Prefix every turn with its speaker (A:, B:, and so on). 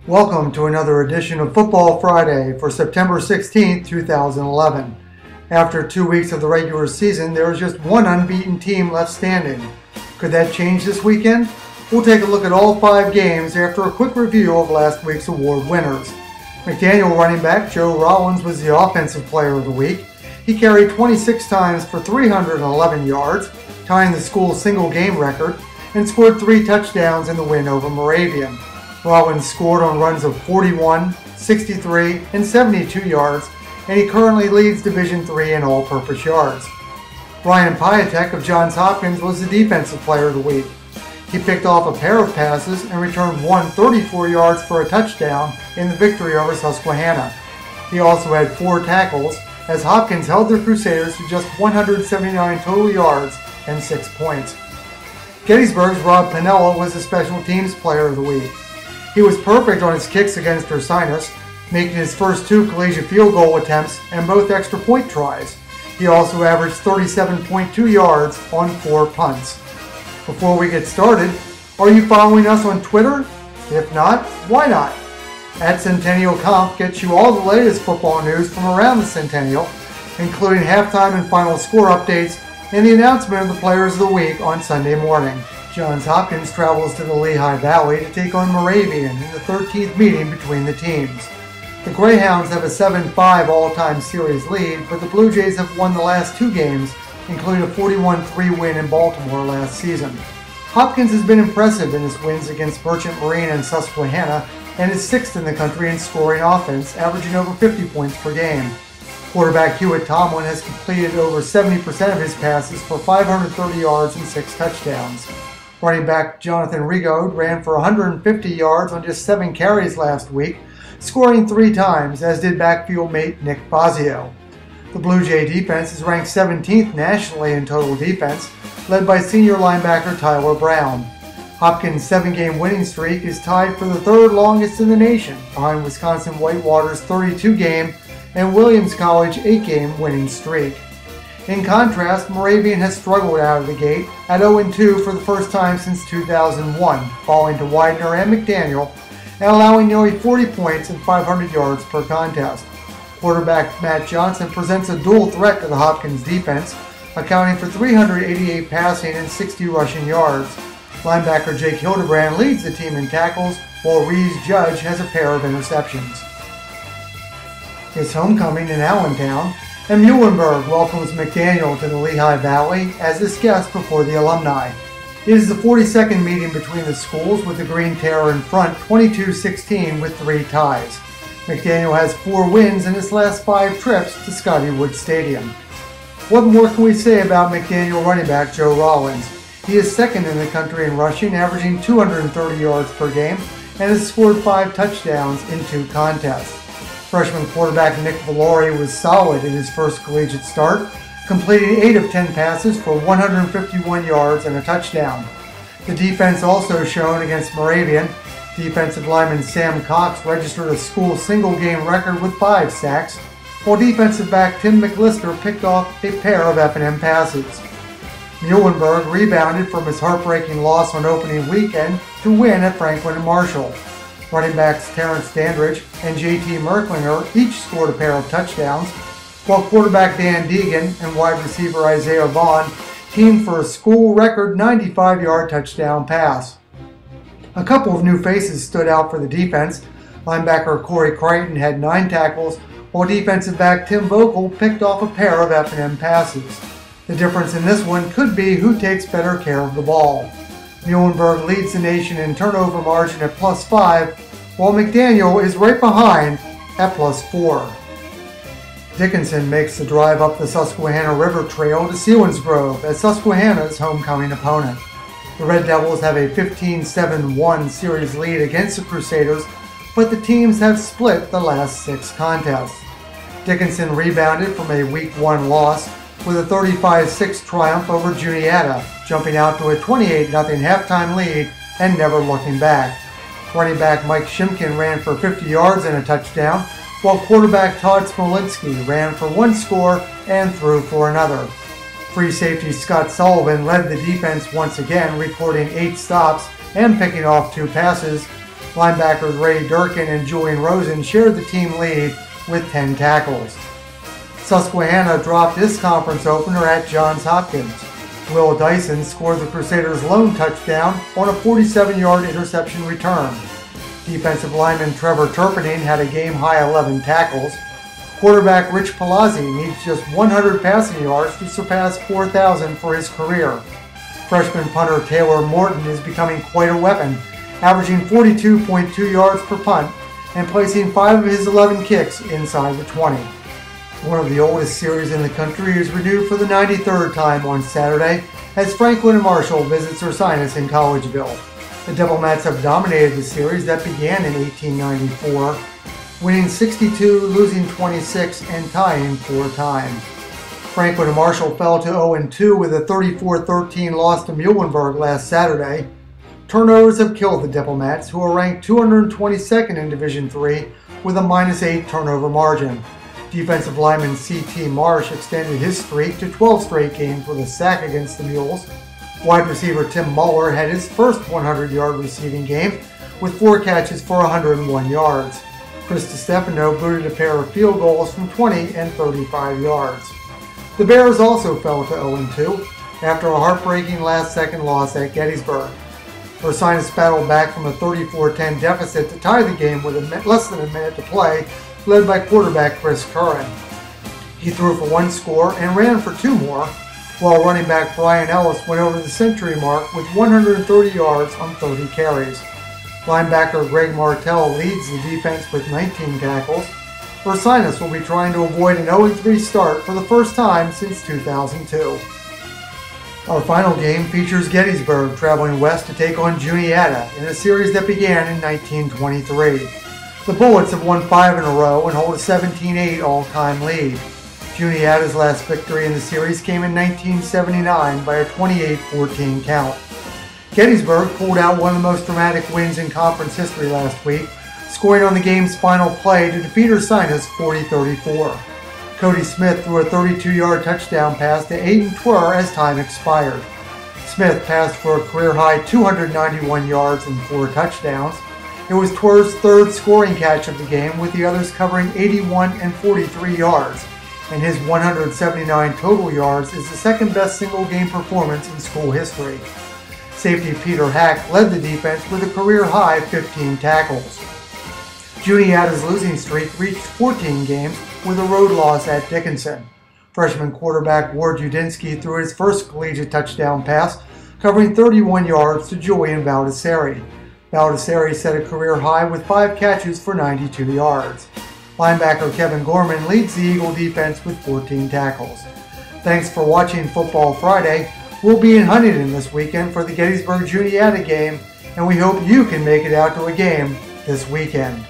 A: Welcome to another edition of Football Friday for September 16th, 2011. After 2 weeks of the regular season, there is just one unbeaten team left standing. Could that change this weekend? We'll take a look at all 5 games after a quick review of last week's award winners. McDaniel running back Joe Rollins was the Offensive Player of the Week. He carried 26 times for 311 yards, tying the school's single-game record, and scored 3 touchdowns in the win over Moravian. Rollins scored on runs of 41, 63, and 72 yards, and he currently leads Division III in all-purpose yards. Ryan Piatek of Johns Hopkins was the Defensive Player of the Week. He picked off a pair of passes and returned 134 yards for a touchdown in the victory over Susquehanna. He also had 4 tackles, as Hopkins held their Crusaders to just 179 total yards and 6 points. Gettysburg's Rob Piniella was the Special Teams Player of the Week. He was perfect on his kicks against Ursinus, making his first 2 collegiate field goal attempts and both extra point tries. He also averaged 37.2 yards on 4 punts. Before we get started, are you following us on Twitter? If not, why not? At Centennial Comp gets you all the latest football news from around the Centennial, including halftime and final score updates and the announcement of the Players of the Week on Sunday morning. Johns Hopkins travels to the Lehigh Valley to take on Moravian in the 13th meeting between the teams. The Greyhounds have a 7-5 all-time series lead, but the Blue Jays have won the last 2 games, including a 41-3 win in Baltimore last season. Hopkins has been impressive in his wins against Merchant Marine and Susquehanna and is 6th in the country in scoring offense, averaging over 50 points per game. Quarterback Hewitt Tomlin has completed over 70% of his passes for 530 yards and 6 touchdowns. Running back Jonathan Rigaud ran for 150 yards on just 7 carries last week, scoring 3 times, as did backfield mate Nick Fazio. The Blue Jay defense is ranked 17th nationally in total defense, led by senior linebacker Tyler Brown. Hopkins' 7-game winning streak is tied for the 3rd longest in the nation, behind Wisconsin Whitewater's 32-game and Williams College 8-game winning streak. In contrast, Moravian has struggled out of the gate at 0-2 for the first time since 2001, falling to Widener and McDaniel and allowing nearly 40 points and 500 yards per contest. Quarterback Matt Johnson presents a dual threat to the Hopkins defense, accounting for 388 passing and 60 rushing yards. Linebacker Jake Hildebrand leads the team in tackles, while Reese Judge has a pair of interceptions. It's homecoming in Allentown, and Muhlenberg welcomes McDaniel to the Lehigh Valley as his guest before the alumni. It is the 42nd meeting between the schools, with the Green Terror in front 22-16 with 3 ties. McDaniel has 4 wins in his last 5 trips to Scotty Stadium. What more can we say about McDaniel running back Joe Rollins? He is 2nd in the country in rushing, averaging 230 yards per game, and has scored 5 touchdowns in 2 contests. Freshman quarterback Nick Valori was solid in his first collegiate start, completing 8 of 10 passes for 151 yards and a touchdown. The defense also shone against Moravian. Defensive lineman Sam Cox registered a school single-game record with 5 sacks, while defensive back Tim McLister picked off a pair of F&M passes. Muhlenberg rebounded from his heartbreaking loss on opening weekend to win at Franklin and Marshall. Running backs Terrence Dandridge and J.T. Merklinger each scored a pair of touchdowns, while quarterback Dan Deegan and wide receiver Isaiah Vaughn teamed for a school record 95-yard touchdown pass. A couple of new faces stood out for the defense. Linebacker Corey Crichton had 9 tackles, while defensive back Tim Vocal picked off a pair of F&M passes. The difference in this one could be who takes better care of the ball. Muhlenberg leads the nation in turnover margin at +5, while McDaniel is right behind at +4. Dickinson makes the drive up the Susquehanna River Trail to Selinsgrove as Susquehanna's homecoming opponent. The Red Devils have a 15-7-1 series lead against the Crusaders, but the teams have split the last 6 contests. Dickinson rebounded from a Week 1 loss with a 35-6 triumph over Juniata, jumping out to a 28-0 halftime lead and never looking back. Running back Mike Shimkin ran for 50 yards and a touchdown, while quarterback Todd Smolinski ran for 1 score and threw for another. Free safety Scott Sullivan led the defense once again, recording 8 stops and picking off 2 passes, Linebackers Ray Durkin and Julian Rosen shared the team lead with 10 tackles. Susquehanna dropped its conference opener at Johns Hopkins. Will Dyson scored the Crusaders' lone touchdown on a 47-yard interception return. Defensive lineman Trevor Turpinning had a game-high 11 tackles. Quarterback Rich Palazzi needs just 100 passing yards to surpass 4,000 for his career. Freshman punter Taylor Morton is becoming quite a weapon, averaging 42.2 yards per punt and placing 5 of his 11 kicks inside the 20. One of the oldest series in the country is renewed for the 93rd time on Saturday as Franklin and Marshall visits Ursinus in Collegeville. The Diplomats have dominated the series that began in 1894, winning 62, losing 26, and tying 4 times. Franklin and Marshall fell to 0-2 with a 34-13 loss to Muhlenberg last Saturday. Turnovers have killed the Diplomats, who are ranked 222nd in Division III with a -8 turnover margin. Defensive lineman C.T. Marsh extended his streak to 12 straight games with a sack against the Mules. Wide receiver Tim Muller had his first 100-yard receiving game with 4 catches for 101 yards. Chris DiStefano booted a pair of field goals from 20 and 35 yards. The Bears also fell to 0-2 after a heartbreaking last-second loss at Gettysburg. Ursinus battled back from a 34-10 deficit to tie the game with less than a minute to play, led by quarterback Chris Curran. He threw for 1 score and ran for 2 more, while running back Brian Ellis went over the century mark with 130 yards on 30 carries. Linebacker Greg Martell leads the defense with 19 tackles. Ursinus will be trying to avoid an 0-3 start for the first time since 2002. Our final game features Gettysburg traveling west to take on Juniata in a series that began in 1923. The Bullets have won 5 in a row and hold a 17-8 all-time lead. Juniata's last victory in the series came in 1979 by a 28-14 count. Gettysburg pulled out one of the most dramatic wins in conference history last week, scoring on the game's final play to defeat Ursinus 40-34. Cody Smith threw a 32-yard touchdown pass to Aiden Twirr as time expired. Smith passed for a career-high 291 yards and 4 touchdowns. It was Twirr's 3rd scoring catch of the game, with the others covering 81 and 43 yards, and his 179 total yards is the second-best single-game performance in school history. Safety Peter Hack led the defense with a career-high 15 tackles. Juniata's losing streak reached 14 games with a road loss at Dickinson. Freshman quarterback Ward Udinsky threw his first collegiate touchdown pass, covering 31 yards to Julian Baldessari. Baldessari set a career high with 5 catches for 92 yards. Linebacker Kevin Gorman leads the Eagle defense with 14 tackles. Thanks for watching Football Friday. We'll be in Huntington this weekend for the Gettysburg Juniata game, and we hope you can make it out to a game this weekend.